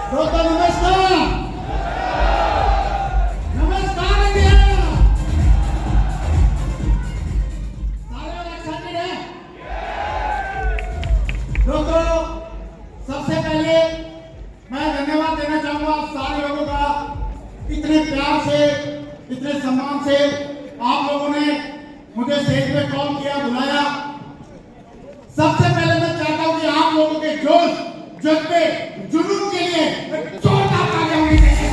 दोस्तों नमस्कार, नमस्कार इंडिया। सारे लोग एक्साइटेड हैं? दोस्तों सबसे पहले मैं धन्यवाद देना चाहूंगा आप सारे लोगों का, इतने प्यार से, इतने सम्मान से आप लोगों ने मुझे स्टेज पे कॉल किया, बुलाया। सबसे पहले मैं चाहता हूं कि आप लोगों के जोश, जज्बे, जुनून के लिए जोरदार तालियां होनी चाहिए।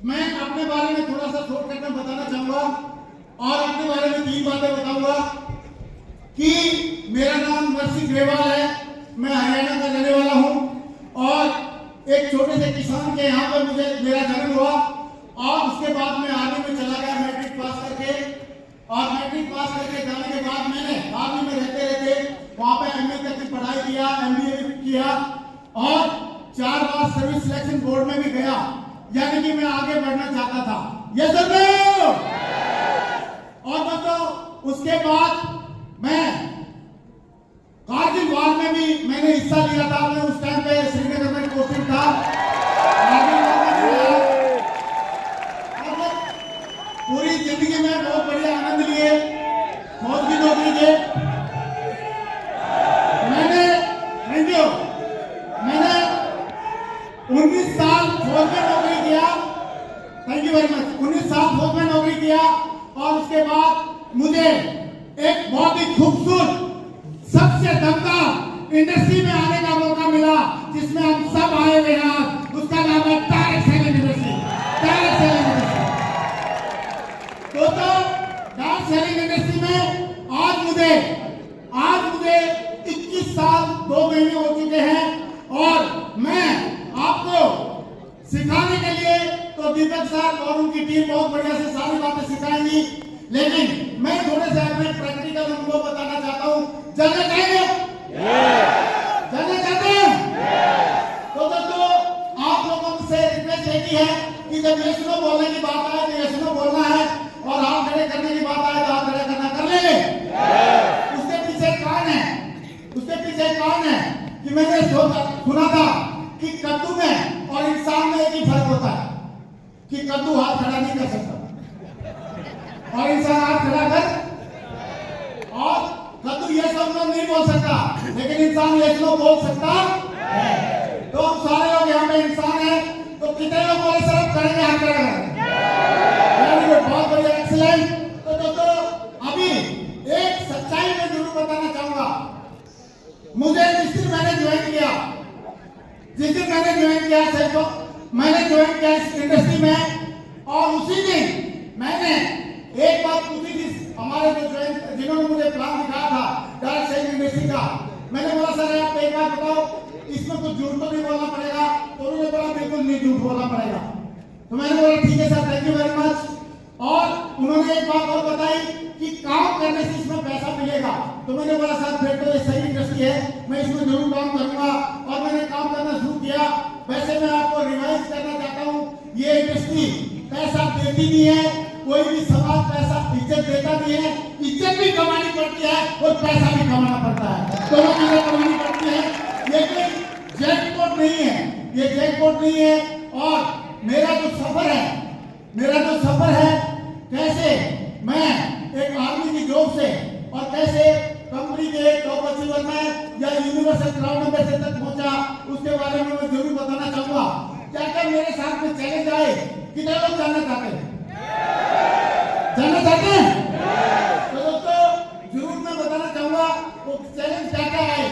मैं अपने बारे में थोड़ा सा शॉर्टकट में बताना चाहूंगा और अपने बारे में 3 बातें बताऊंगा कि मेरा नाम मर्सी ग्रेवाल है, मैं हरियाणा का रहने वाला हूं और एक छोटे से किसान के यहाँ पर मेरा जन्म हुआ और उसके बाद मैं आर्मी में चला गया मैट्रिक पास करके। और मैट्रिक पास करके जाने के बाद मैंने आर्मी में रहते रहते वहां पे एमए तक की पढ़ाई किया, एमबीए भी किया और 4 बार सर्विस सिलेक्शन बोर्ड में भी गया, यानी कि मैं आगे बढ़ना चाहता था। ये सब और दोस्तों उसके बाद मैं कारगिल वार में भी मैंने हिस्सा लिया था। मैं उस टाइम पे श्रीनगर में पोस्टिंग था। पूरी जिंदगी में बहुत बढ़िया आनंद लिए, फौज की नौकरी के। मैंने 19 साल फौज में नौकरी किया। Thank you very much. 19 साल फौज में नौकरी किया और उसके बाद मुझे एक बहुत ही खूबसूरत, सबसे दमदार इंडस्ट्री में आने का मौका मिला, जिसमें हम सब आए हुए हैं। उसका नाम है direct selling industry. Direct selling industry तो डायरेक्ट सेलिंग इंडस्ट्री में आज मुझे 21 साल 2 महीने हो चुके हैं और मैं आपको सिखाने के लिए तो दीपक सर और उनकी टीम बहुत बढ़िया से सारी बातें सिखाएंगी, लेकिन मैं थोड़े से अपने प्रैक्टिकल अनुभव बताना चाहता हूँ। जानना चाहेंगे? जानना चाहते हैं? तो दोस्तों आप लोगों से रिक्वेस्ट यही है कि जब यस नो बोलने की बात आए तो यस नो बोलना है और हाथ खड़े करने की बात आए तो हाथ खड़े करना। कर लेंगे? उसके पीछे कारण है कि मैंने सुना था कि कद्दू में और इंसान में एक ही फर्क होता है कि कद्दू हाथ खड़ा नहीं कर सकता और इंसान हाथ खड़ा कर, और कद्दू ये सब लोग नहीं बोल सकता लेकिन इंसान ये सब बोल सकता है। तो हम सारे लोग यहाँ पे इंसान हैं, तो कितने लोग बोले सर आप करेंगे? हाथ खड़ा करेंगे। बहुत बढ़िया, एक्सीलेंट। तो दोस्तों अभी एक सच्चाई में जरूर बताना चाहूंगा। मुझे जिस दिन मैंने ज्वाइन किया मैंने ज्वाइन किया इस इंडस्ट्री में और उसी दिन मैंने एक बात पूछी थी हमारे जो जिन्होंने मुझे प्लान दिखाया था डायरेक्ट सेलिंग इंडस्ट्री का। मैंने बोला सर आप एक बात बताओ, इसमें कुछ झूठ तो नहीं बोलना पड़ेगा? तो उन्होंने बोला बिल्कुल नहीं झूठ बोलना पड़ेगा। तो मैंने बोला ठीक है sir, thank you very much. और उन्होंने एक बात और बताई कि काम करने से इसमें पैसा मिलेगा। तो मैंने बोला सर फिर तो ये सही इंडस्ट्री है, मैं इसमें जरूर काम करूंगा और मैंने काम करना शुरू किया। वैसे मैं आपको रिवाइज करना चाहता हूँ, ये इंडस्ट्री पैसा देती नहीं है, कोई भी समाज पैसा इज्जत देता नहीं है। इज्जत भी कमानी पड़ती है और पैसा भी कमाना पड़ता है, दोनों चीजें कमानी पड़ती है। ये कोई जैकपॉट नहीं है, ये जैकपॉट नहीं है। और मेरा जो सफर है कैसे मैं एक आर्मी की जॉब से और कैसे कंपनी के टॉप अचीवर में या यूनिवर्सल क्राउन नंबर से तक पहुंचा, उसके बारे में मैं जरूर बताना चाहूंगा। क्या क्या मेरे साथ में चैलेंज आए? कितने लोग जानना चाहते हैं? तो दोस्तों जरूर मैं बताना चाहूंगा वो चैलेंज क्या क्या आए।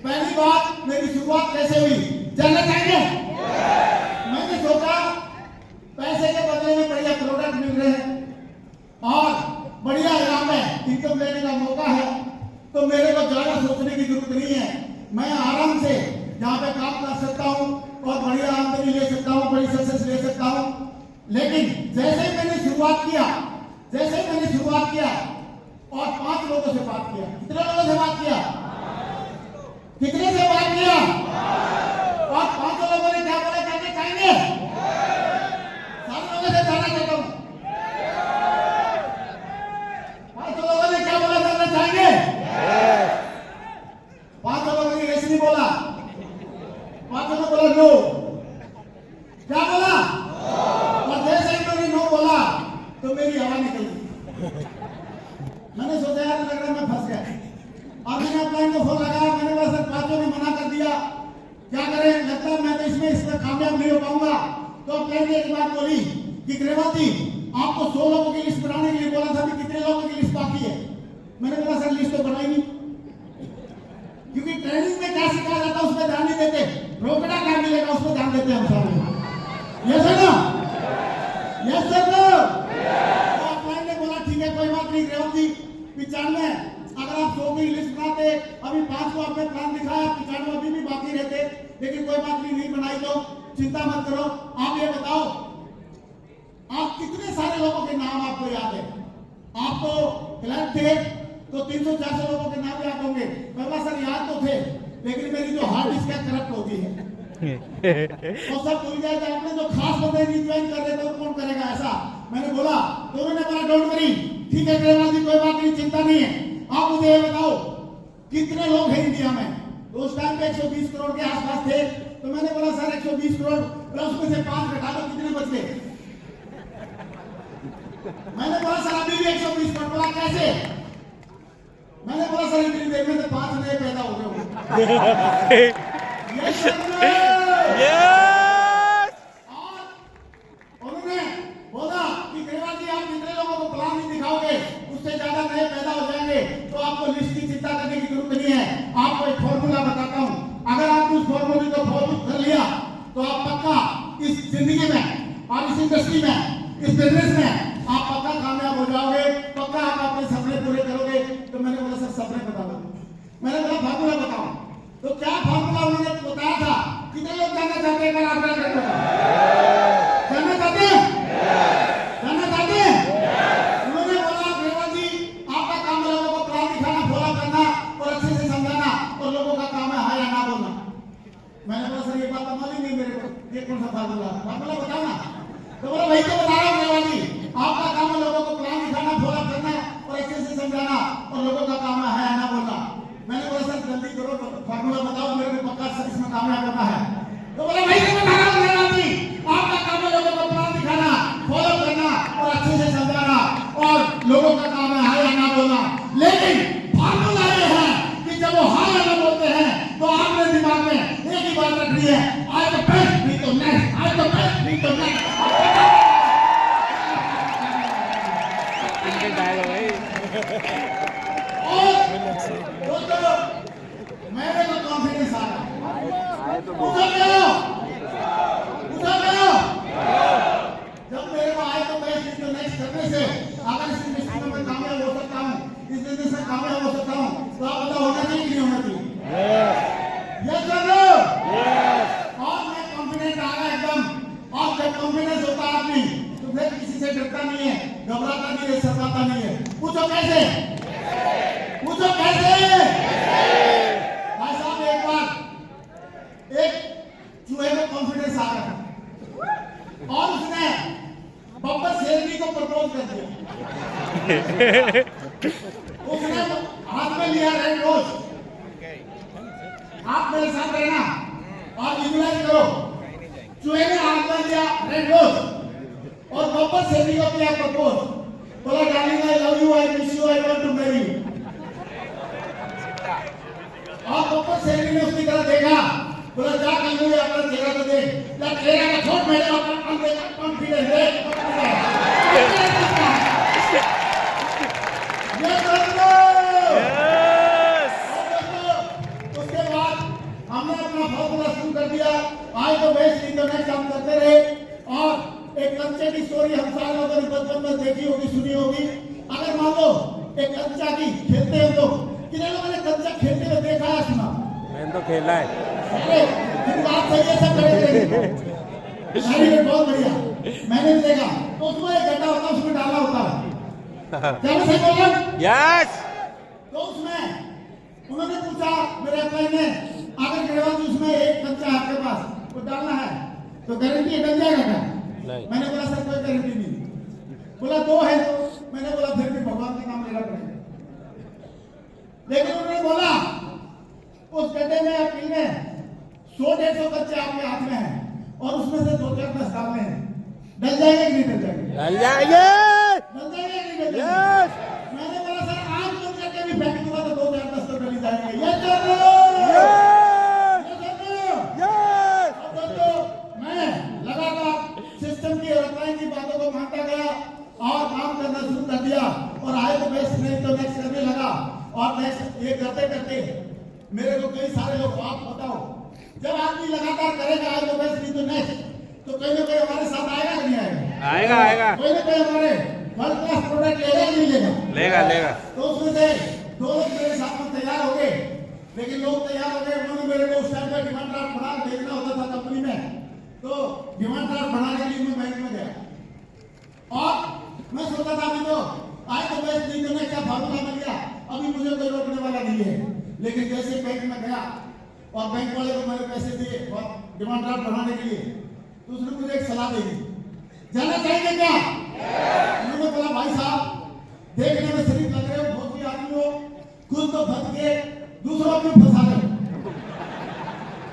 पहली बात, मेरी शुरुआत कैसे हुई? जानना चाहेंगे? मैंने सोचा पैसे के बदले में बढ़िया प्रोडक्ट मिल रहे हैं और बढ़िया यहाँ पे इनकम लेने का मौका है, तो मेरे को ज्यादा सोचने की जरूरत नहीं है। मैं आराम से यहाँ पे काम कर सकता हूँ और बढ़िया आमदनी ले सकता हूँ, बड़ी सक्सेस ले सकता हूँ। लेकिन जैसे ही मैंने शुरुआत किया और 5 लोगों से बात किया। कितने लोगों से बात किया? और 5 लोगों ने क्या बोला? कहते चाहेंगे? सारे लोगों से जाना चाहता हूँ। 5 लोगों मैंने सोचा यार लग रहा है मैं फंस गया, और मैंने अपलाइन को फोन लगाया। मैंने बोला सर पांचों ने मना कर दिया, क्या करें, लगता है मैं तो इसमें कामयाब नहीं हो पाऊंगा। तो अपलाइन ने एक बात बोली कि ग्रेवाल जी आपको 100 लोगों की लिस्ट बनाने के लिए बोला था कि कितने लोगों की लिस्ट बाकी है। मैंने बोला सर लिस्ट तो बनाई नहीं, क्योंकि ट्रेनिंग में क्या सिखाया जाता है उसमें ध्यान नहीं देते, रोकड़ा क्या मिलेगा उसमें ध्यान देते हैं हम सारे। Yes sir no, yes sir no. तो अपलाइन ने बोला ठीक है कोई बात नहीं ग्रेवाल जी, 95 अगर आप 100 की लिस्ट बनाते, अभी 5 को आपने प्लान दिखाया, 95 अभी भी बाकी रहते, लेकिन कोई बात नहीं बनाई तो चिंता मत करो। आप ये बताओ आप कितने सारे लोगों के नाम आपको याद है? आप तो क्लर्क थे तो 300-400 लोगों के नाम याद होंगे। बाबा सर याद तो थे, लेकिन मेरी जो हार्ड डिस्क करप्ट होती है वो सब भूल जाए। तो आपने जो खास बंदे रिज्वाइन कर रहे थे कौन करेगा ऐसा? मैंने बोला तो उन्होंने बोला डोंट वरी, ठीक है ग्रेवाल जी कोई बात नहीं, चिंता नहीं है। आप मुझे ये बताओ कितने लोग हैं इंडिया में? तो उस टाइम पे 120 करोड़ के आसपास थे। तो मैंने बोला सर 120 करोड़ प्लस उसमें से 5 घटा दो, कितने बच गए? मैंने बोला सर अभी भी 120 करोड़। बोला कैसे? मैंने बोला सर इतनी देर में तो 5 नए पैदा हो गए। यस सर और उन्होंने बोला कि ग्रेवाल जी आप जितने लोगों को प्लान नहीं दिखाओगे उससे ज्यादा नए पैदा हो जाएंगे, तो आपको लिस्ट की चिंता करने की जरूरत नहीं है। आपको एक फॉर्मूला बताता हूं, अगर आपने उस फॉर्मूले को फॉलो कर लिया तो आप पक्का इस जिंदगी में और इस इंडस्ट्री में, इस बिजनेस में आप पक्का कामयाब हो जाओगे, पक्का आप अपने सपने पूरे करोगे। तो मैंने बोला सर सपने बता दो। मैंने बोला फार्मूला बताओ। तो क्या फार्मूला उन्होंने बताया था? कितने लोग जानना चाहते हैं? आप जानना चाहते हैं? जानना चाहते हैं? उन्होंने बोला ग्रेवाल जी आपका काम है लोगों को प्लान दिखाना, फॉलो करना और अच्छे से समझाना, और लोगों का काम है हाँ या ना बोलना। मैंने बोला सर ये बात तो मालूम नहीं मेरे को, ये कौन सा फार्मूला बताओ ना। तो बोला वही तो बता रहा हूँ ग्रेवाल जी, आपका काम है लोगों को प्लान दिखाना, फॉलो करना और अच्छे से समझाना, और लोगों का काम है हाँ या ना बोलना। मैंने बोला सर जल्दी करो फार्मूला बताओ, मेरे को पक्का सर इसमें कामयाब करना है। तो बोला वही तो बता रहा हूँ ग्रेवाल जी, आपका काम है लोगों को प्लान दिखाना, फॉलो करना और अच्छे से समझाना, और लोगों का काम है हाँ या ना बोलना। लेकिन फार्मूला ये है कि जब वो हाँ या ना बोलते हैं तो आपने दिमाग में एक ही बात रखनी है, आई द बेस्ट नहीं तो नेक्स्ट, आई द बेस्ट नहीं तो नेक्स्ट। और दोस्तों मेरे को कॉन्फिडेंस आ रहा है, जब मेरे को आए तो बेस्ट नहीं तो नेक्स्ट करने से अगर इस इंडस्ट्री में मैं कामयाब हो सकता हूँ, इस बिजनेस में कामयाब हो सकता हूँ, तो आप पता होना चाहिए कि नहीं होना चाहिए? Yes sir no. और मैं कॉन्फिडेंट आ गया एकदम। और जब कॉन्फिडेंस होता है आदमी तो फिर किसी से डरता नहीं है, घबराता नहीं है, शर्माता नहीं है। पूछो कैसे? पूछो कैसे? भाई साहब एक बार एक चूहे को कॉन्फिडेंस आ गया और उसने बब्बर शेरनी को प्रपोज कर दिया। उसने हाथ में लिया रेड रोज, आप मेरे साथ रहना और विजुलाइज करो। चूहे ने हाथ में लिया रेड रोज और बब्बर शेरनी को किया प्रपोज। बोला darling I love you, I miss you, I want to marry you. और बब्बर शेरनी ने उसकी तरफ देखा, बोला जा कर लो अपना चेहरा तो देख, या चेहरा का छोड़ मेरे अपना कॉन्फिडेंस देख। उसके बाद हमने अपना फॉर्मूला शुरू कर दिया, आज तो बेस्ट इंटरनेट काम करते रहे। और एक कंचे की स्टोरी हम सारे लोगों ने बचपन में देखी होगी, सुनी होगी। अगर मान लो एक कंचा की खेलते हो तो कितने लोगों ने कंचा खेलते हुए देखा है, सुना? मैंने तो खेला है। बात सही है, सब खड़े बहुत बढ़िया, मैंने भी देखा। तो उसमें एक गड्ढा होता है, उसमें डाला होता है, क्या मैं सही बोल रहा हूं? यस। तो उसमें उन्होंने पूछा मेरे भाई ने, अगर ग्रेवाल जी उसमें एक कंचा है आपके पास, वो डालना है तो गारंटी डल जाएगा क्या? मैंने बोला सर कोई गारंटी नहीं। बोला 2 है तो मैंने बोला फिर भी भगवान का नाम लेना पड़ेगा। लेकिन उन्होंने बोला उस गड्ढे में या पिल में 100-150 कच्चे आपके हाथ में हैं और उसमें से 2-4 दस डालने हैं, डल जाएंगे कि नहीं डल जाएंगे? डल जाएंगे। डल जाएंगे कि नहीं डल जाएंगे? मैंने बोला सर और नेक्स्ट ये करते करते मेरे को कई सारे लोग, आप बताओ, जब आदमी लगातार करेगा आज तो बेस्ट नहीं तो नेक्स्ट, तो कहीं ना कहीं हमारे साथ आएगा कि नहीं आएगा? आएगा आएगा। कोई ना कोई हमारे वर्ल्ड क्लास प्रोडक्ट लेगा कि नहीं लेगा? लेगा लेगा। तो उसमें से दो लोग मेरे साथ में तैयार हो गए, लेकिन लोग तैयार हो गए, उन्होंने मेरे को उस टाइम पे डिमांड ड्राफ्ट बढ़ा देखना होता था कंपनी में, तो डिमांड ड्राफ्ट बढ़ाने के लिए मैं बैंक में गया और मैं सोचा था अभी तो आए तो बेस्ट नहीं तो क्या फार्मूला मिल गया, अभी मुझे कोई रोकने वाला नहीं है। लेकिन जैसे बैंक में गया और बैंक वाले को मैंने पैसे दिए और डिमांड ड्राफ्ट बढ़ाने के लिए, तो उसने मुझे एक सलाह दी, जाना चाहिए क्या? उन्होंने बोला भाई साहब देखने में शरीफ लग रहे हो, बहुत ही आदमी हो, खुद तो फंस के दूसरों को फंसा रहे।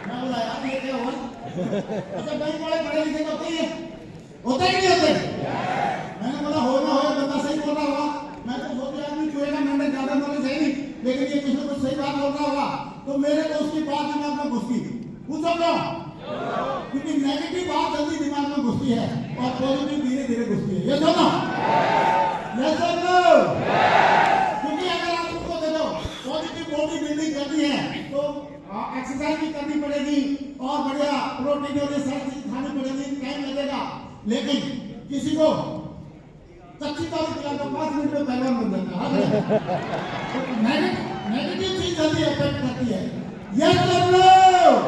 मैं बोला यार ये क्या हुआ? अच्छा बैंक वाले पढ़े लिखे होते ही होते ही नहीं होते? मैंने बोला हो ना हो, बंदा सही बोल रहा होगा। मैं तो सोचा आदमी चुएगा, मैंने ज्यादा नॉलेज है नहीं, लेकिन ये कुछ ना कुछ सही बात बोल रहा होगा, तो मेरे को उसकी बात दिमाग में घुसती। पूछो क्यों? क्योंकि नेगेटिव बात जल्दी दिमाग में घुसती है और पॉजिटिव धीरे धीरे घुसती है। ये सुनो, ये सुनो, क्योंकि अगर आप उसको देखो पॉजिटिव बॉडी बिल्डिंग करनी है तो एक्सरसाइज भी करनी पड़ेगी और बढ़िया प्रोटीन और ये सारी चीज खानी पड़ेगी, टाइम लगेगा। लेकिन किसी को कच्ची चावल खिला तो 5 मिनट में पहलवान बन जाता है। नेगेटिव चीज जल्दी अफेक्ट करती है। ये सब लोग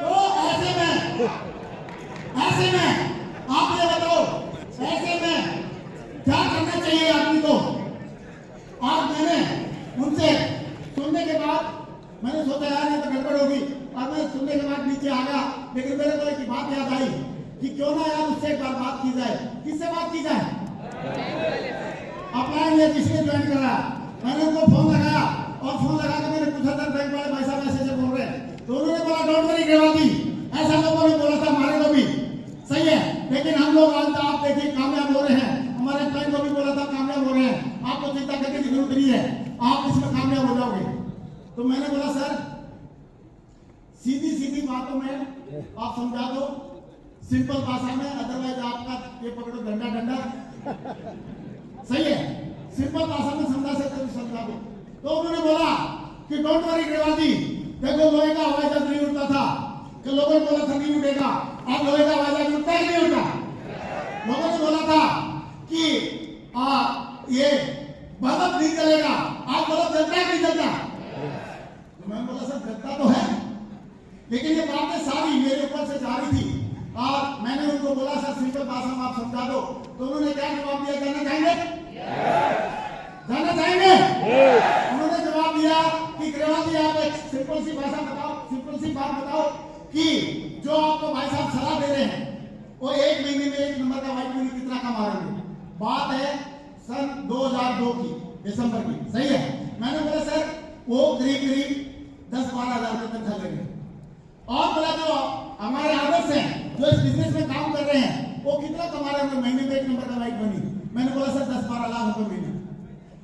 तो ऐसे में आप ये बताओ, ऐसे में क्या करना चाहिए आदमी को? और मैंने उनसे सुनने के बाद मैंने सोचा यार ये तो गड़बड़ होगी, और मैं सुनने के बाद नीचे आ गया, लेकिन मेरे को एक बात याद आई कि क्यों ना यार उससे एक बार बात की जाए। किससे बात की जाए? अपना ये किसने ज्वाइन करा? मैंने उनको फोन लगाया और फोन लगा के मैंने पूछा था बैंक वाले भाई साहब ऐसे बोल रहे हैं, तो उन्होंने बोला डोंट वरी ग्रेवाती, ऐसा लोगों ने बोला था हमारे को भी, सही है, लेकिन हम लोग आज आप देखिए कामयाब हो रहे हैं, हमारे बैंक को भी बोला था कामयाब हो रहे हैं, आपको चिंता करने की जरूरत नहीं है, आप इसमें कामयाब हो जाओगे। तो मैंने बोला सर सीधी सीधी बातों में आप समझा दो, सिंपल भाषा में, अदरवाइज आपका ये पकड़ो डंडा डंडा, सही है, सिंपल भाषा में समझा सकते समझा दो। तो उन्होंने बोला कि डोंट वरी ग्रेवाती, देखो लोहे का हवाई जहाज नहीं उड़ता था, कि लोगों ने बोला था नहीं उड़ेगा, अब लोहे का हवाई जहाज उड़ता ही नहीं उड़ता। लोगों ने बोला था कि ये बल्ब नहीं चलेगा, आज बल्ब जलता है नहीं जलता? तो मैंने बोला सर जलता तो है, लेकिन ये बातें सारी मेरे ऊपर से जा रही थी और मैंने उनको बोला सर सिंपल भाषा में आप समझा दो। तो उन्होंने क्या जवाब दिया? जाना चाहेंगे? जाना चाहेंगे? उन्होंने जवाब दिया कि ग्रेवाती आप एक सिंपल सी भाषा बताओ, सिंपल सी बात बताओ कि जो आपको भाई साहब सलाह दे रहे हैं वो 1 महीने में 1 नंबर का वाइट मनी कितना कमा रहे हैं? बात है सन 2002 की दिसंबर की, सही है। मैंने बोला सर वो करीब 10-12 हजार रुपए तक चलेंगे, और बोला जो हमारे आदर्श हैं जो इस बिजनेस में काम कर रहे हैं वो कितना कमा रहे हैं महीने में 1 नंबर का वाइट मनी? मैंने बोला सर 10-12 लाख रुपए महीने।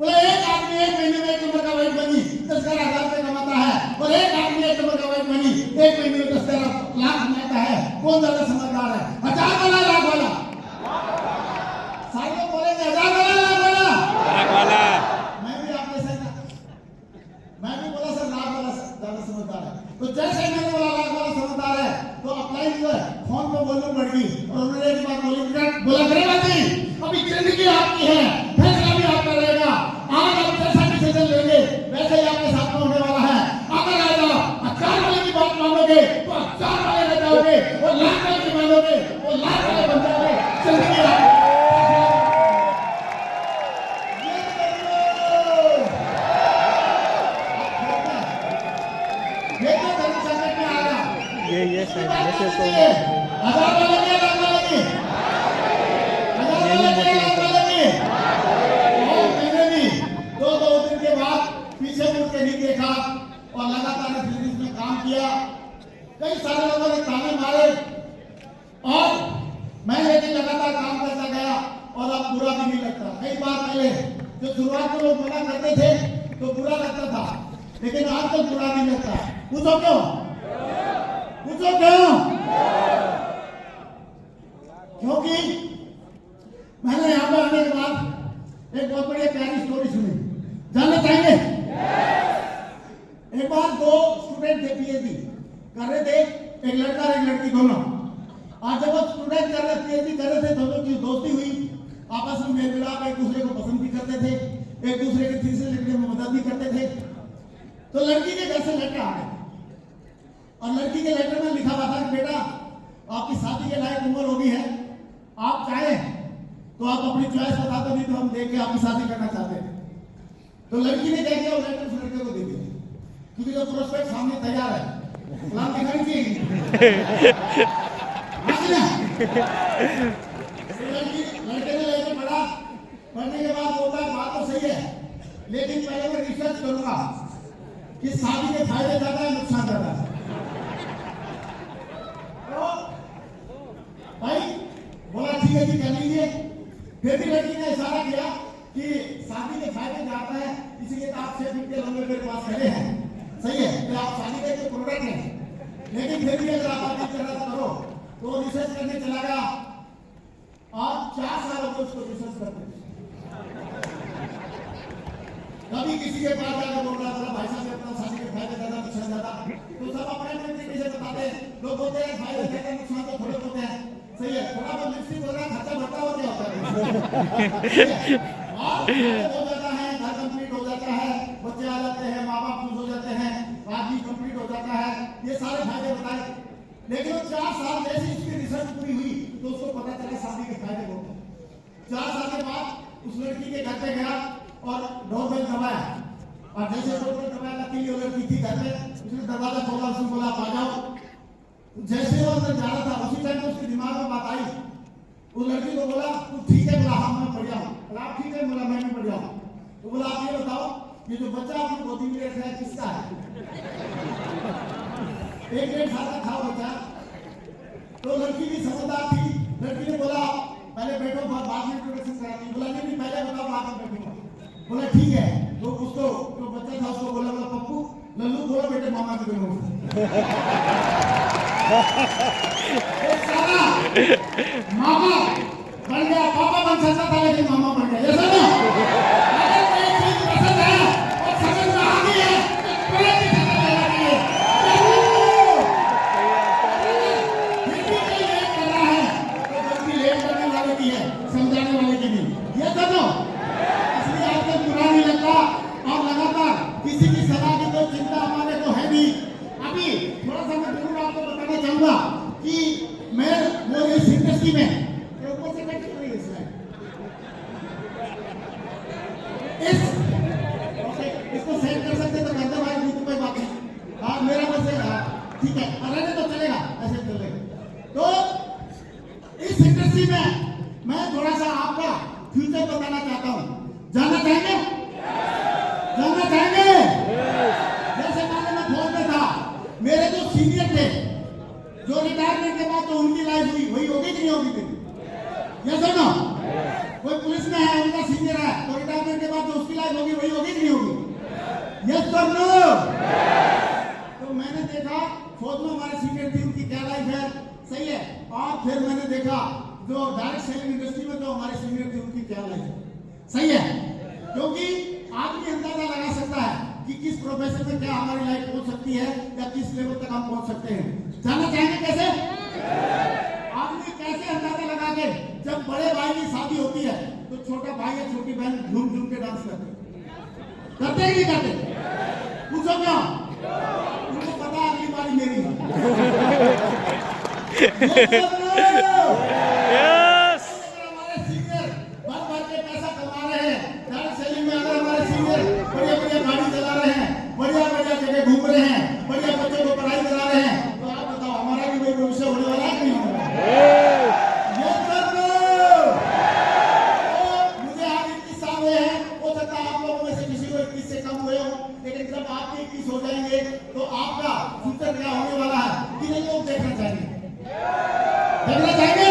बोला एक आदमी 1 महीने में 1 नंबर का वाइट मनी 10-12 हजार रुपए कमाता है, और एक आदमी 1 नंबर का वाइट मनी 1 महीने में 10-12 लाख कमाता है, कौन ज्यादा समझदार है? 1000 वाला लाख वाला? सारे लोग बोलेंगे 1000 वाला लाख वाला। मैं भी आपके साथ मैं भी बोला सर लाख वाला ज्यादा समझदार है। तो जैसे मैंने बोला लाख वाला समझदार है तो अप्लाई जो है फोन पे वॉल्यूम बढ़ गई और उन्होंने एक बात बोला ग्रेवाती अभी जिंदगी आपकी है, फैसला भी आपका रहेगा, आज आप जैसा डिसीजन लेंगे वैसे ही आपके साथ में होने वाला है। अगर आज 4 वाले की बात मानोगे तो 4 वाले रह जाओगे, और लाख वाले की मानोगे वो लाख वाले बन जाओगे। जिंदगी आपकी ये सर हजार वाला लगे लाख वाला की, हजार वाला लगे लाख वाला की। और मैंने भी 2 दिन के बाद पीछे मुड़ के नहीं देखा और लगातार बिजनेस में काम किया। कई सारे लोगों ने ताने मारे और मैं लेकिन लगातार काम करता गया और अब बुरा भी नहीं लगता। कई बार पहले जो शुरुआत में लोग मना करते थे तो बुरा लगता था, लेकिन आजकल बुरा नहीं लगता। पूछो क्यों? पूछो क्यों? क्योंकि मैंने यहाँ पर आने के बाद एक बहुत बढ़िया प्यारी स्टोरी सुनी, जानना चाहेंगे? एक बार दो स्टूडेंट थे, पीएचडी कर रहे थे, एक लड़का और एक लड़की दोनों। आज जब वो स्टूडेंट कर रहे पीएचडी कर रहे थे, दोनों की दोस्ती हुई, आपस में मेल मिलाप, एक दूसरे को पसंद भी करते थे, एक दूसरे के तीसरे लिखने में मदद भी करते थे। तो लड़की के घर से लेटर आ गए और लड़की के लेटर में लिखा हुआ था कि बेटा आपकी शादी के लायक उम्र हो गई है, आप चाहें तो आप अपनी चॉइस बता दो, नहीं तो हम देख के आपकी शादी करना चाहते हैं। तो लड़की ने क्या किया, वो लेटर उस लड़के को दे दिया, क्योंकि जो प्रोस्पेक्ट सामने तैयार है, प्लान दिखानी चाहिए। लड़के ने लेटर पढ़ा, पढ़ने के बाद बोलता है बात तो सही है, लेकिन पहले मैं रिसर्च करूंगा कि शादी के फायदे ज्यादा है नुकसान ज्यादा है। तो भाई बोला ठीक है जी कर लीजिए। फिर भी लड़की ने इशारा किया कि शादी के फायदे ज्यादा है, इसीलिए तो आप 6 फीट के लंबे मेरे पास खड़े हैं, सही है, तो आप शादी के तो प्रोडक्ट हैं, लेकिन फिर भी अगर आप बात करो तो रिसर्च करने चला गया और 4 साल हो गए उसको रिसर्च करते। कभी किसी के पास जाकर बोल रहा था भाई साहब अपना शादी के फायदे ज्यादा नुकसान ज्यादा, तो सब अपने तरीके से बताते हैं। लोग बोलते हैं फायदे ज्यादा नुकसान तो थोड़े होते हैं, सही है, थोड़ा बहुत लिपस्टिक हो रहा है, खर्चा बढ़ता हो क्या होता है और हो जाता है, घर कंप्लीट हो जाता है, बच्चे आ जाते हैं, माँ बाप खुश हो जाते हैं, आदमी कंप्लीट हो जाता है, ये सारे फायदे बताए। लेकिन वो 4 साल जैसे इसकी रिसर्च पूरी हुई तो उसको पता चला शादी के फायदे होते हैं। 4 साल के बाद उस लड़की के घर पे गया और डोरबेल दबाया, और जैसे डोरबेल दबाया लड़की वो लड़की थी घर में, उसने दरवाजा खोला, उसने बोला आ जाओ। जैसे वो अंदर जा रहा था उसी टाइम उसके दिमाग में बात आई, उस लड़की को बोला तू ठीक है? बोला हाँ मैं बढ़िया हूँ। बोला आप ठीक है? बोला मैं भी बढ़िया हूँ। तो बोला आप ये बताओ ये जो बच्चा आपकी गोदी में रखा है किसका है? 1-1.5 साल का था बच्चा। तो लड़की भी समझदार थी, लड़की ने बोला पहले बैठो बाद में इंट्रोडक्शन कराती। बोला नहीं पहले बताओ बाद में बैठूंगा। बोला ठीक है। तो उसको जो बच्चा था उसको बोला पप्पू लल्लू बोलो बेटे मामा के बेटे सारा मामा बन गया, पापा बन सकता था लेकिन मामा बन गया। ऐसा ना अगर कोई चीज पसंद है और समझ में आ गई है तो तुरंत ही समझ में आ गई है। फिर भी कोई लेट कर रहा है तो गलती लेट करने वाले की है, समझाने वाले की नहीं। ये समझो, इसलिए आपको बुरा नहीं लगता और लगातार किसी की सलाह की तो चिंता हमारे को है नहीं। अभी थोड़ा सा मैं जरूर आपको बताना चाहूंगा कि मैं वो इस इंडस्ट्री में ऊपर से कट रही है इसको सेट कर सकते तो करते भाई, नहीं तो कोई बात नहीं। हाँ मेरा बस ठीक है, रहने तो चलेगा, ऐसे चलेगा। तो इस इंडस्ट्री में मैं थोड़ा सा आपका फ्यूचर बताना चाहता हूँ, जानना चाहेंगे? जानना चाहेंगे? जैसे पहले मैं फौज में था, मेरे जो सीनियर थे जो रिटायरमेंट के बाद तो उनकी लाइफ हुई वही होगी कि नहीं होगी? यस और नो? कोई पुलिस में है उनका सीनियर है तो रिटायरमेंट के बाद तो उसकी लाइफ होगी वही होगी कि नहीं होगी? यस और नो? तो मैंने देखा फौज में हमारे सीनियर थे उनकी क्या लाइफ है, सही है, और फिर मैंने देखा जो डायरेक्ट सेलिंग इंडस्ट्री में जो हमारे सीनियर थे उनकी क्या लाइफ है, सही है, क्योंकि आदमी अंदाजा लगा सकता है कि किस प्रोफेशन में क्या हमारी लाइफ पहुंच सकती है या किस लेवल तक हम पहुंच सकते हैं। जानना चाहेंगे कैसे? आदमी कैसे अंदाजा लगा के जब बड़े भाई की शादी होती है तो छोटा भाई या छोटी बहन झूम झूम के डांस करते हैं कि नहीं करते? पूछो क्या? उनको पता है अगली बारी मेरी हमारे सीनियर भर भर के पैसा कमा रहे हैं, डायरेक्ट सेलिंग में अगर हमारे सीनियर बढ़िया बढ़िया गाड़ी चला रहे हैं, बढ़िया बढ़िया जगह घूम रहे हैं, बढ़िया बच्चों को पढ़ाई करा रहे हैं, तो आप बताओ हमारा भी कोई भविष्य होने वाला है कि नहीं होने वाला? मुझे आज 21 साल हुए हैं, हो सकता है आप लोगों में से किसी को 21 से कम हुए हो, लेकिन जब आपके 21 हो जाएंगे तो आपका फ्यूचर क्या होने वाला है कि नहीं लोग देखना चाहेंगे? देखना चाहेंगे?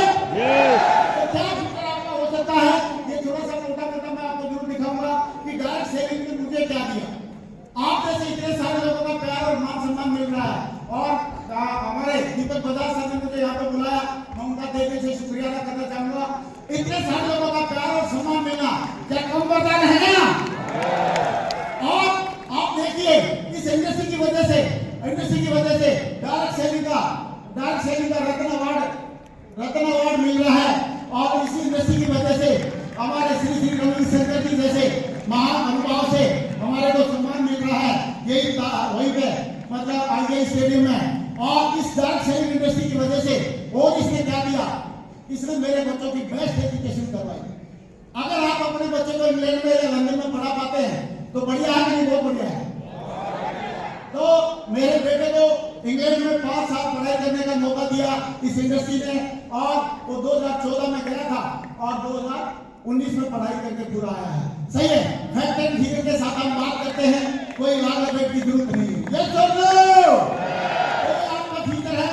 श्री श्री रविशंकर जी जैसे महान अनुभाव से हमारे को सम्मान मिल रहा है, यही वही पे मतलब आईआई स्टेडियम में। और इस डार्क सेलिंग इंडस्ट्री की वजह से और इसने क्या दिया, इसने मेरे बच्चों की बेस्ट एजुकेशन करवाई। अगर आप अपने बच्चे को इंग्लैंड में या लंदन में पढ़ा पाते हैं तो बढ़िया है कि नहीं? बहुत बढ़िया है। तो मेरे बेटे को इंग्लैंड में 5 साल पढ़ाई करने का मौका दिया इस इंडस्ट्री ने, और वो 2014 में गया था और 2019 में पढ़ाई करके पूरा आया है। सही है, फैक्ट एंड फिगर के साथ हम बात करते हैं, कोई लाल लपेट की जरूरत नहीं है। यस सर नो, आपका फ्यूचर है,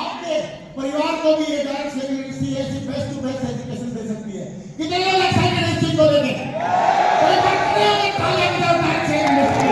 आपके परिवार को भी ये डायरेक्ट सेलिंग इंडस्ट्री ऐसी बेस्ट टू बेस्ट एजुकेशन दे सकती है। कितने लोग एक्साइटेड हैं इस चीज को लेके? कोई बात नहीं है, तालियां बजाओ डायरेक्ट सेलिंग इंडस्ट्री।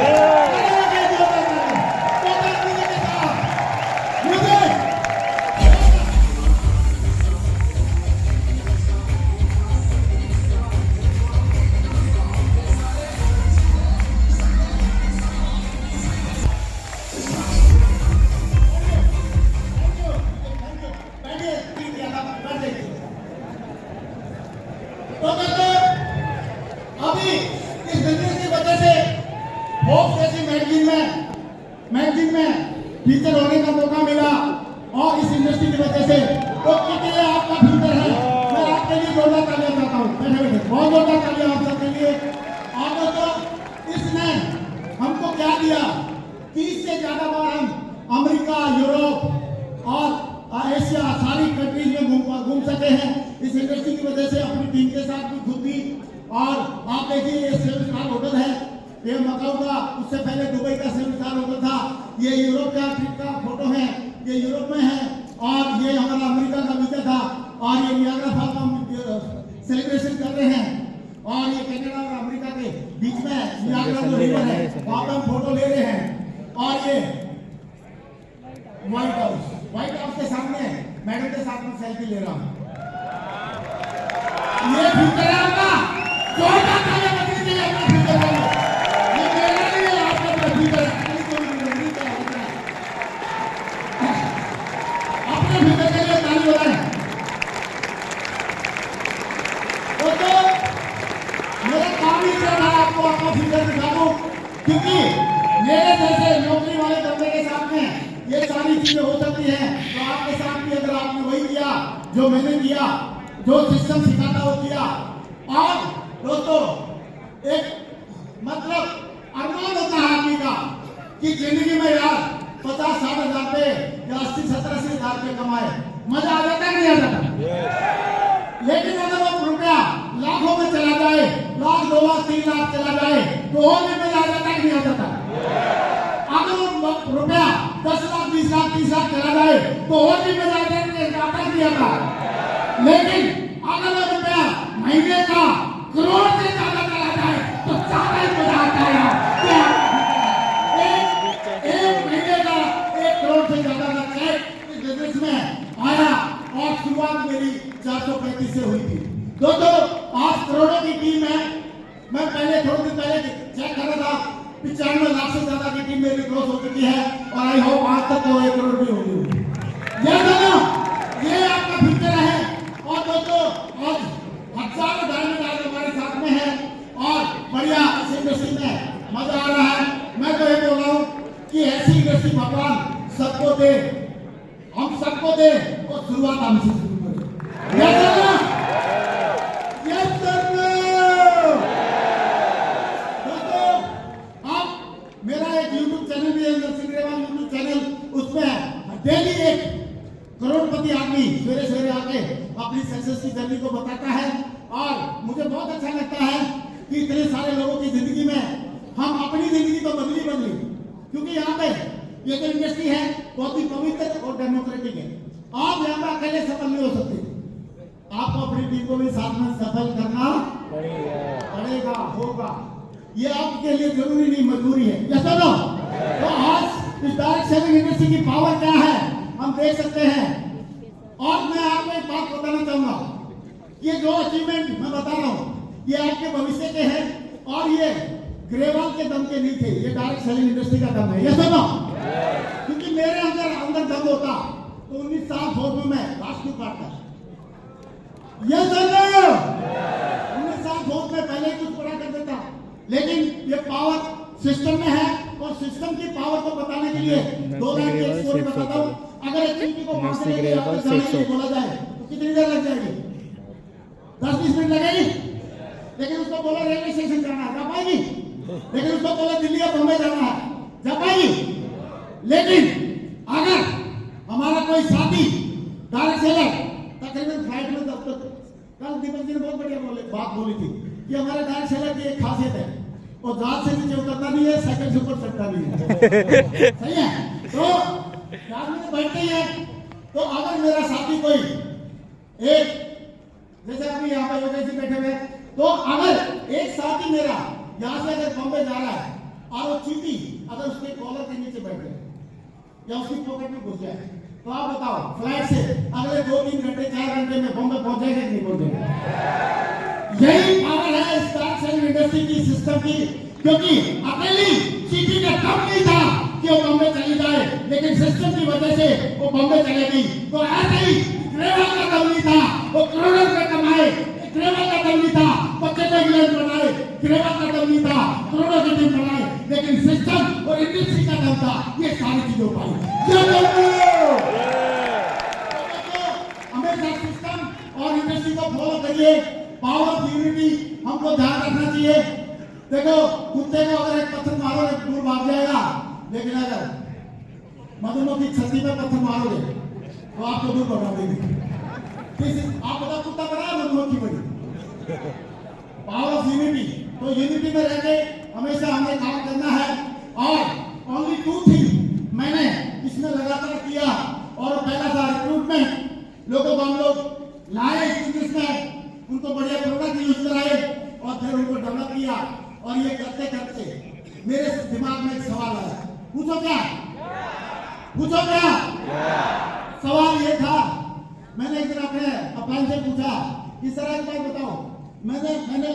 अभी इस बिजनेस की वजह से फोर्ब्स जैसी मैगजीन में फीचर होने का मौका मिला, और इस इंडस्ट्री की वजह से तो कितने आपका फ्यूचर है। मैं आपके लिए जोरदार तालियां करता हूँ, बैठे बैठे बहुत जोरदार तालियां आप सबके लिए। और दोस्तों इसने हमको क्या दिया, 30 से ज्यादा बार हम अमेरिका, यूरोप और एशिया सारी कंट्रीज में घूम सके हैं इस इंडस्ट्री की वजह से, अपनी टीम के साथ भी खुद भी। और आप देखिए ये 7 स्टार होटल है, ये मकाऊ का, उससे पहले दुबई का 7 स्टार होटल था। ये यूरोप का ट्रिप का फोटो है, ये यूरोप में है, और ये हमारा अमेरिका का वीजा था, और ये नियाग्रा फॉल का सेलिब्रेशन कर रहे हैं, और ये कनाडा और अमेरिका के बीच में नियाग्रा जो रिवर है वहां पर हम फोटो ले रहे हैं। और ये व्हाइट हाउस के सामने मैडम के साथ में सेल्फी ले रहा हूँ। ये फ्यूचर है आपका, जोरदार तालियां बजनी चाहिए अपने फ्यूचर के लिए। ये मेरा नहीं है, आपका अपना फ्यूचर है, अपने फ्यूचर के लिए ताली बजाएं। तो मेरा काम ही चल रहा है आपको अपना फ्यूचर दिखा दूं, क्योंकि मेरे जैसे नौकरी वाले बंदे के सामने ये सारी चीजें हो सकती हैं, तो आपके साथ भी अगर आपने वही किया जो मैंने किया, जो सिस्टम सिखाता वो किया। और दोस्तों एक मतलब अरमान होता है आदमी का कि जिंदगी में यार 50-60 हजार पे या 80-70 हजार पे कमाए, मजा आ जाता है कि नहीं आ जाता? लेकिन अगर वो रुपया लाखों में चला जाए, लाख 2 लाख 3 लाख चला जाए, तो और भी मजा आ जाता है कि नहीं आ जाता? अगर वो रुपया 10 लाख 20 लाख 30 लाख चला जाए तो और भी मजा आ जाता है कि नहीं आता? लेकिन अगर वो रुपया महीने का करोड़ से ज्यादा चला जाए तो ज्यादा ही मजा आता है यार। एक महीने का 1 करोड़ से ज्यादा का चेक इस बिजनेस में आया, और शुरुआत मेरी 435 से हुई थी। दोस्तों आज करोड़ों की टीम है। मैं पहले थोड़े दिन पहले चेक कर रहा था, 95 लाख से ज्यादा की टीम मेरी क्रॉस हो चुकी है, और आई होप आज तक तो 1 करोड़ भी होगी। ये आपका फ्यूचर है। और दोस्तों आज हजारों डायमंड आज हमारे साथ में है, और बढ़िया इस इंडस्ट्री में मजा आ रहा है। मैं तो ये बोल रहा हूँ कि ऐसी इंडस्ट्री भगवान सबको दे, हम सबको दे, और शुरुआत हमसे शुरू करें। Yes sir. दोस्तों आप मेरा एक YouTube चैनल भी है, नरसिंह ग्रेवाल YouTube चैनल, उसमें डेली एक करोड़पति आदमी सवेरे सवेरे आके अपनी सक्सेस की जर्नी को बताता है, और मुझे बहुत अच्छा लगता है कि इतने सारे लोगों की जिंदगी में हम अपनी जिंदगी तो बदली, क्योंकि यहाँ पे ये जो इंडस्ट्री है बहुत ही पवित्र और डेमोक्रेटिक है। आप यहाँ पे अकेले सफल नहीं हो सकते, आपको अपनी टीम को भी साथ में सफल करना पड़ेगा, होगा। ये आपके लिए जरूरी नहीं, मजबूरी है। या सुनो, तो आज इस डायरेक्ट सेलिंग इंडस्ट्री की पावर क्या है हम देख सकते हैं। और मैं आपको एक बात बताना चाहूंगा, ये जो अचीवमेंट मैं बता रहा हूँ ये आपके भविष्य के हैं, और ये ग्रेवाल के दम के नहीं थे, ये डायरेक्ट सेलिंग इंडस्ट्री का दम है। ये सुनो, क्योंकि मेरे अंदर दम होता तो 19 साल फौज में मैं राष्ट्र काटता। ये सुनो, 19 साल फौज लेकिन ये पावर सिस्टम में है और सिस्टम की पावर को बताने के लिए 2 लाइन की एक स्टोरी बताता हूँ। अगर एक चींटी को वहां से लेके यहाँ तक जाने के लिए बोला जाए तो कितनी देर लग जाएगी? 10-20 मिनट लगेगी। लेकिन उसको बोला रेलवे स्टेशन जाना है, जा पाएगी? लेकिन उसको बोला दिल्ली या बम्बई जाना है, जा पाएगी? लेकिन अगर हमारा कोई साथी डायरेक्ट सेलर तकरीबन फ्लाइट में कल दीपक जी ने बहुत बढ़िया बात बोली थी कि हमारे डायरेक्ट सेलर की एक खासियत है, वो जहाज से नीचे उतरता नहीं है, साइकिल से ऊपर चढ़ता नहीं है। सही है? तो जहाज में बैठते ही है। तो अगर मेरा साथी कोई एक, जैसे अभी यहाँ पे योगेश जी बैठे हुए, तो अगर एक साथी मेरा यहाँ से अगर बॉम्बे जा रहा है और वो चींटी अगर उसके कॉलर के नीचे बैठे या उसकी पॉकेट में घुस जाए, तो आप बताओ फ्लाइट से अगले 2-3 घंटे 4 घंटे में बॉम्बे पहुंचेगा कि नहीं पहुंचेगा? यही पावर है स्टार सेल इंडस्ट्री की, सिस्टम की। क्योंकि अकेली चींटी का कम नहीं था कि वो बॉम्बे चली जाए, लेकिन सिस्टम की वजह से वो बॉम्बे चले गई। तो ऐसे ही ग्रेवल का दम नहीं था, वो करोड़ों रुपए कमाए। ग्रेवल का दम नहीं था, बच्चे को इंग्लैंड बनाए। ग्रेवल का दम नहीं था, करोड़ों की टीम बनाए। लेकिन सिस्टम और इंडस्ट्री का दम था, ये सारी चीजों पाई। हमेशा सिस्टम और इंडस्ट्री को फॉलो करिए। पावर ऑफ यूनिटी हमको ध्यान रखना चाहिए। देखो कुत्ते को अगर एक पत्थर मारोगे दूर भाग जाएगा, लेकिन अगर मधुमक्खी छत्ती में पत्थर मारोगे तो आपको दूर भगा देगी। आप बताओ कुत्ता बड़ा है मधुमक्खी बड़ी? Power of unity. तो यूनिटी में रह के हमेशा हमें काम करना है। और ओनली 2 थिंग मैंने इसमें लगातार किया, और पहला था रिक्रूटमेंट। लोगों को हम लोग लाए इस बिजनेस में, उनको बढ़िया प्रोडक्ट यूज कराए और फिर उनको डेवलप किया। और ये करते करते मेरे दिमाग में एक सवाल आया। पूछो क्या? पूछो क्या? सवाल ये था, मैंने एक दिन अपने अपलाइन से पूछा, इस तरह की बात बताओ, मैंने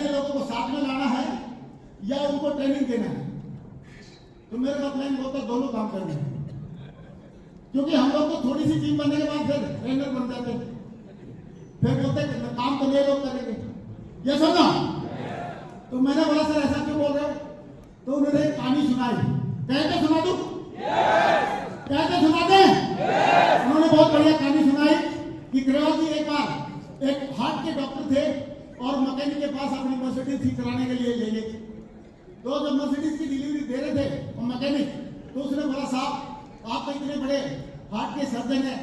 लोगों को साथ में लाना है या उनको ट्रेनिंग देना है? तो मेरे को अपलाइन बोलता दोनों काम करने हैं। क्योंकि हम लोग तो थोड़ी सी टीम बनने के बाद फिर ट्रेनर बन जाते, फिर बोलते काम तो ये लोग करेंगे, ये सुनो। तो मैंने बोला सर ऐसा क्यों बोल रहे हो? तो उन्होंने एक कहानी सुनाई। कहते सुना दूं? कहते सुना दें? उन्होंने बहुत बढ़िया कहानी सुनाई कि ग्रेवाल जी एक बार एक हार्ट के डॉक्टर थे और मैकेनिक के पास अपनी मर्सिडीज ठीक कराने के लिए ले गए। तो जब मर्सिडीज की डिलीवरी दे रहे थे वो मैकेनिक, तो उसने बोला साहब आप तो इतने बड़े हार्ट के सर्जन हैं,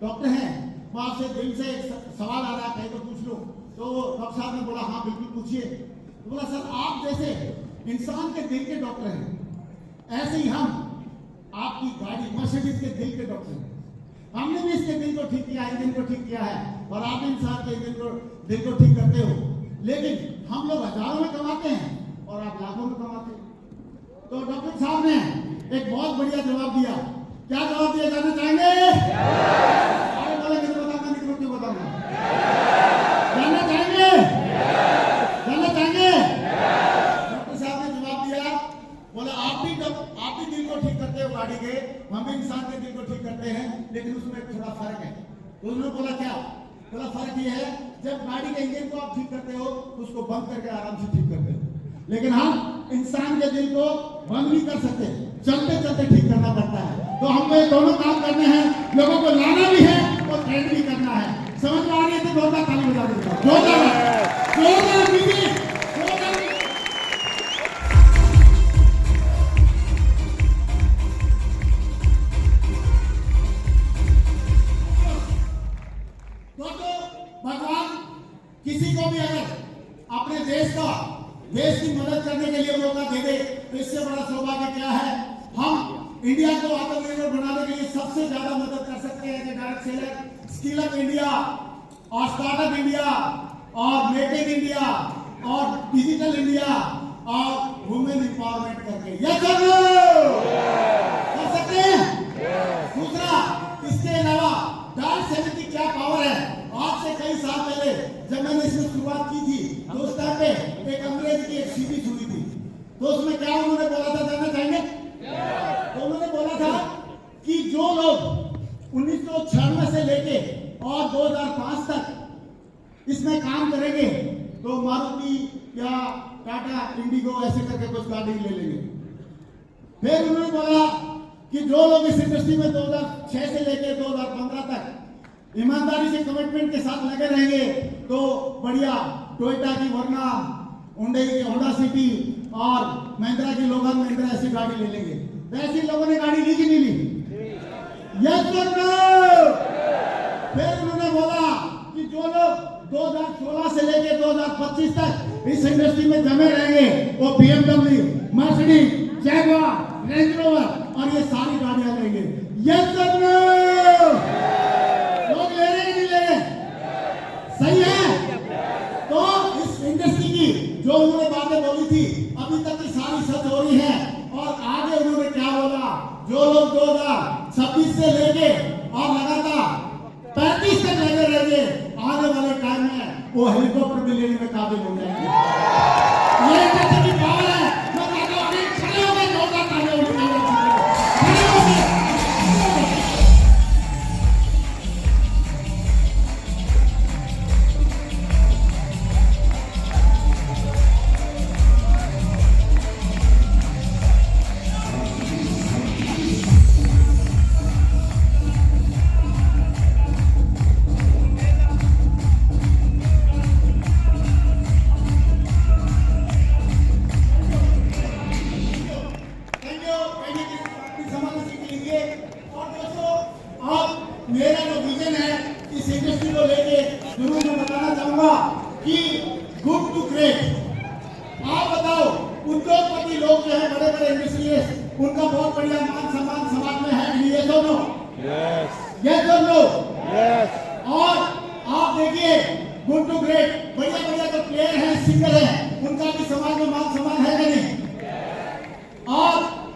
डॉक्टर हैं, मैं आपसे दिल से एक सवाल आ रहा है, कहीं तो पूछ लूं। तो डॉक्टर साहब ने बोला हाँ बिल्कुल पूछिए। तो बोला सर आप जैसे इंसान के दिल के डॉक्टर हैं, ऐसे ही हम आपकी गाड़ी मर्सिडीज के दिल के डॉक्टर हैं। हमने भी इसके दिल को ठीक किया, इंजन को ठीक किया है, और आप इंसान के दिल को ठीक करते हो। लेकिन हम लोग हजारों में कमाते हैं और आप लाखों में कमाते हो। तो डॉक्टर साहब ने एक बहुत बढ़िया जवाब दिया। क्या जवाब दिया जाना चाहेंगे? अरे बोले मुझे बताऊंगा, नहीं क्यों बताऊंगा? जानना चाहेंगे? जानना चाहेंगे? डॉक्टर साहब ने जवाब दिया, बोला आप भी दिल को ठीक करते हो गाड़ी के, हम भी इंसान के दिल को ठीक करते हैं, लेकिन उसमें थोड़ा फर्क है। तो उन्होंने बोला क्या? बोला फर्क ये है जब गाड़ी के इंजन को आप ठीक करते हो तो उसको बंद करके आराम से ठीक करते हो, लेकिन हम इंसान के दिल को बंद नहीं कर सकते, चलते चलते ठीक करना पड़ता है। तो हमको ये दोनों काम करने हैं, लोगों को लाना भी है और ट्रेन भी करना है। समझ में आ रही है तो जोरदार ताली बजा देता हूं। जोरदार दीदी। भगवान किसी को भी अगर अपने देश की मदद करने के लिए मौका दे दे तो इससे बड़ा सौभाग्य क्या है। हम इंडिया को आत्मनिर्भर बनाने के लिए सबसे ज्यादा मदद कर सकते हैं कि direct seller, skill up India और स्टार्टअप इंडिया और मेक इन इंडिया और डिजिटल इंडिया और वुमेन एम्पावरमेंट करके ये कर सकते हैं। दूसरा, इसके अलावा डायरेक्ट सेलर की क्या पावर है। आज से कई साल पहले जब मैंने इसमें शुरुआत की थी तो उस टाइम पे एक अंग्रेज की एक सीडी सुनी थी, तो उसमें क्या उन्होंने बोला था, जानना चाहेंगे? तो उन्होंने बोला था कि जो लोग 1996 से लेके और 2005 तक इसमें काम करेंगे तो मारुति या टाटा इंडिगो ऐसे करके कुछ गाड़ी ले लेंगे। फिर उन्होंने बोला कि जो लोग इस इंडस्ट्री में 2006 से लेकर 2015 तक ईमानदारी से कमिटमेंट के साथ लगे रहेंगे तो बढ़िया टोयोटा की वर्ना, हुंडई की होंडा सिटी और महिंद्रा की लोगन महिंद्रा ऐसी गाड़ी ले लेंगे। वैसे लोगों ने गाड़ी ली कि नहीं ली? यस और नो? फिर उन्होंने बोला कि जो लोग 2016 से लेकर 2025 तक इस इंडस्ट्री में जमे रहेंगे वो BMW, Mercedes, Jaguar, range rover और ये सारी गाड़ियां लेंगे। यस और नो? लोग ले रहे हैं नहीं ले रहे? सही है? तो इस इंडस्ट्री की जो उन्होंने बातें बोली थी अभी तक की सारी सच हो रही है। और आगे उन्होंने क्या बोला, जो लोग 2026 से लेके और लगातार 35 तक लगे रहेंगे आने वाले टाइम में वो हेलीकॉप्टर भी लेने में काबिल हो जाएंगे। ये इंडस्ट्री की पावर है। मैं कहता हूं अभी खड़े हो गए, जोरदार तालियां होनी चाहिए। खड़े हो गए। मेरा जो विजन है इस इंडस्ट्री को लेके जरूर मैं बताना चाहूंगा कि गुड टू ग्रेट। आप बताओ उद्योगपति लोग जो है बड़े बड़े इंडस्ट्रियलिस्ट उनका बहुत बढ़िया मान सम्मान समाज में है, ये दोनों यस और नो? और आप देखिए गुड टू ग्रेट बढ़िया बढ़िया जो प्लेयर हैं, सिंगर हैं, उनका भी समाज में मान सम्मान है कि नहीं? और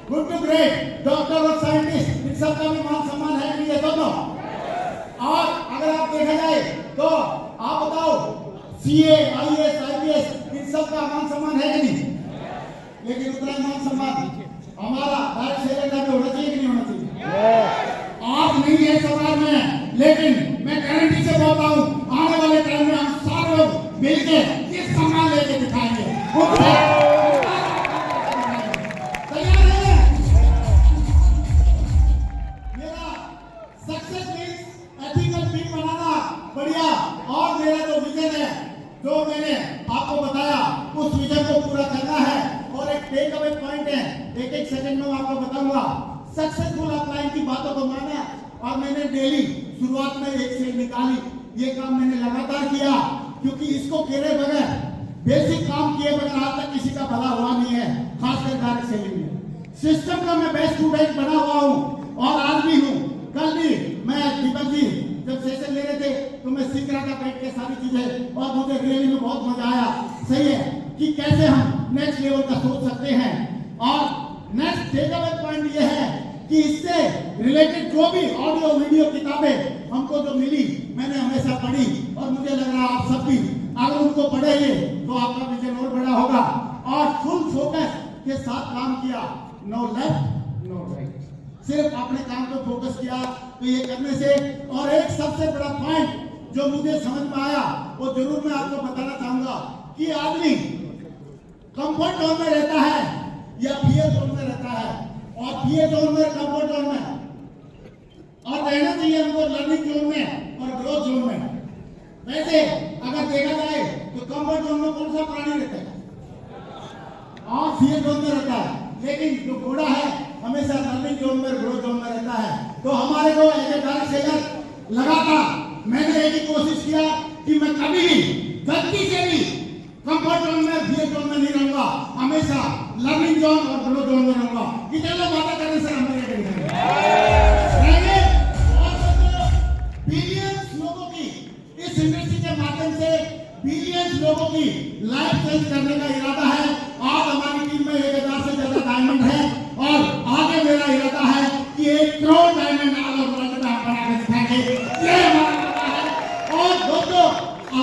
गुड टू ग्रेट डॉक्टर और साइंटिस्ट इन सब का भी मान सम्मान है कि नहीं? ये दोनों। और अगर आप देखा जाए तो आप बताओ CA, IAS, IPS इन सब का मान सम्मान है कि नहीं? लेकिन उतना मान सम्मान हमारा डायरेक्ट सेलर का भी होना चाहिए कि नहीं होना चाहिए? आज नहीं है समाज में, लेकिन मैं गारंटी से बोलता हूँ आने वाले टाइम में हम सारे लोग मिलकर ये सम्मान लेके दिखाएंगे। तैयार है? मेरा सक्सेस मीन्स एथिकल टीम बनाना बढ़िया। और मेरा जो विजन है जो मैंने आपको बताया उस विजन को पूरा करना है। और एक टेक अवे पॉइंट है, एक एक सेकंड में आपको बताऊंगा। सक्सेसफुल अपलाइन की बातों को माना और मैंने डेली शुरुआत में एक से निकाली। ये काम मैंने लगातार किया क्योंकि इसको केरे बगैर, बेसिक काम किए बगैर आज तक किसी का भला हुआ नहीं है, खासकर डायरेक्ट सेलिंग में। सिस्टम का मैं बेस्ट स्टूडेंट बना हुआ हूँ और आज भी हूँ। कल भी मैं दीपक जी जब सेशन ले रहे थे तो मैं सीख रहा था बैठ के सारी चीजें और मुझे रियली में बहुत मजा आया। सही है कि कैसे हम नेक्स्ट लेवल का सोच सकते हैं। और नेक्स्ट टेकअवे पॉइंट ये है कि इससे रिलेटेड जो भी ऑडियो वीडियो किताबें हमको जो मिली मैंने हमेशा पढ़ी और मुझे लग रहा आप सब भी अगर उनको पढ़ेंगे तो आपका विजन और बड़ा होगा। और फुल फोकस के साथ काम किया, नो लेफ्ट नो राइट, सिर्फ अपने काम को फोकस किया। तो ये करने से और एक सबसे बड़ा पॉइंट जो मुझे समझ में आया वो जरूर मैं आपको बताना चाहूंगा कि आदमी कंफर्ट जोन में रहता है या फियर जोन में रहता है। और फियर जोन में, कंफर्ट जोन में, और रहना चाहिए हमको लर्निंग जोन में और ग्रोथ जोन में। वैसे अगर देखा जाए तो कंफर्ट जोन में कौन सा प्राणी रहता है? और फियर जोन में रहता है। लेकिन जो घोड़ा है हमेशा लर्निंग जोन में, ग्रोथ जोन में रहता है। तो हमारे को डायरेक्ट सेलर लगातार मैंने एक ही कोशिश किया कि मैं कभी भी गलती से भी कंफर्ट जोन में, फियर जोन में नहीं रहूंगा, हमेशा लर्निंग जोन और ग्रोथ जोन में रहूंगा। कितने लोग बातें करने से हम बिलियंस लोगों की इस इंडस्ट्री के माध्यम से बिलियंस लोगों की लाइफ चेंज करने का इरादा है। आज हमारी टीम में 1000 से ज्यादा डायमंड है और आगे मेरा इरादा है कि 1 crore diamond all over world में हम बना के दिखाएंगे। ये हमारा इरादा है। और दोस्तों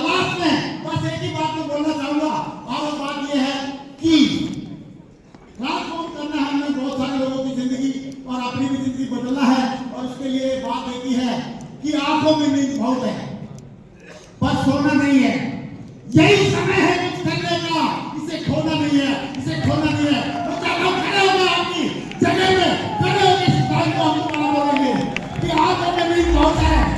लास्ट में बस एक ही बात मैं बोलना चाहूंगा और वो बात ये है कि ट्रांसफॉर्म करना है हमने बहुत सारे लोगों की जिंदगी और अपनी भी जिंदगी बदलना है। और उसके लिए बात एक ही है कि आंखों में नींद बहुत है पर सोना नहीं है। यही समय है कुछ करने का, इसे खोना नहीं है, इसे खोलना नहीं है। मैं चाहता हूँ खड़े होकर आपकी जगह में खड़े होकर इस बात को हम तुम्हारा बोलेंगे कि आप अपने बीच पहुंचा है।